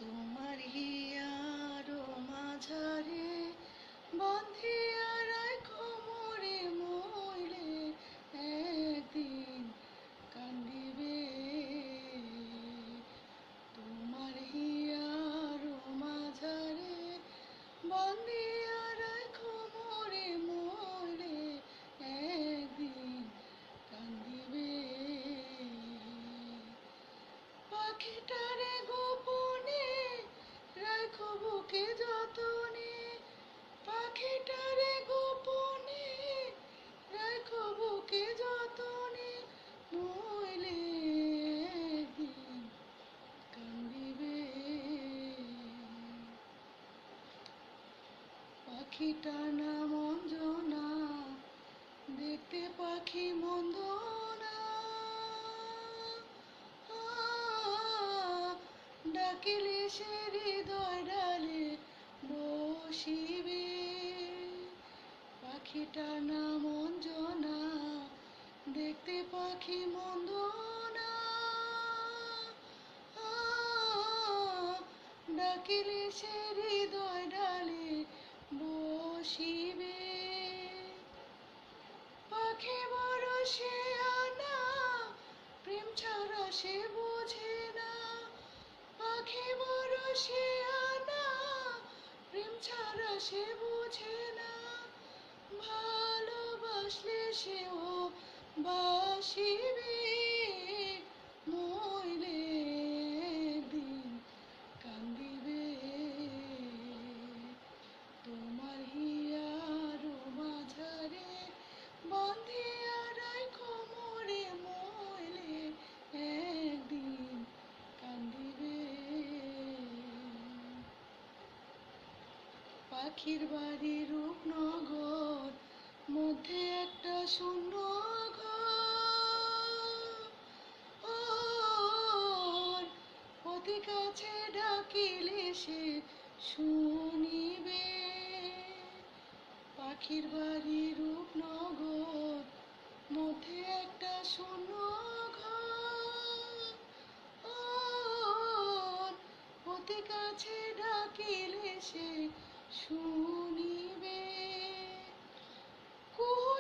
তোমার হিয়ার মাঝারে বাঁধিয়া রাখো মোরে মইলে একদিন কান্দিবে। তোমার হিয়ার মাঝারে বাঁধিয়া রাখো মোরে মইলে একদিন কান্দিবে। পাখিটারে গোপনে রাখো বুকে যতনে, পাখিটারে গোপনে রাখো বুকে যতনে, নইলে একদিন কান্দিবে। পাখিটার নাম অঞ্জনা, দেখতে পাখি মন্দ না, ডাকিলে সে হৃদয় ডালে বসিবে। পাখিটার নাম অঞ্জনা, দেখতে পাখি মন্দ না, ডাকিলে সে হৃদয় ডালে বসিবে। পাখি বড় সে আনা, প্রেম ছাড়া সে বোঝে না। পাখি বড় সে আনা, প্রেম ছাড়া সে বোঝে না। ভালোবাসলে সেও বাসিবে, নইলে একদিন কান্দিবে। তোমার হিয়ার মাঝারে বাঁধিয়া রাখো মোরে মইলে একদিন কান্দিবে। পাখির বাড়ি রূপনগর, মধ্যে একটা শূন্য ঘর, অতি কাছে ডাকিলে সে শুনিবে। পাখির বাড়ি রূপনগর, মধ্যে একটা শূন্য ঘর, অতি কাছে ডাকিলে সে শুনিবে। কুহু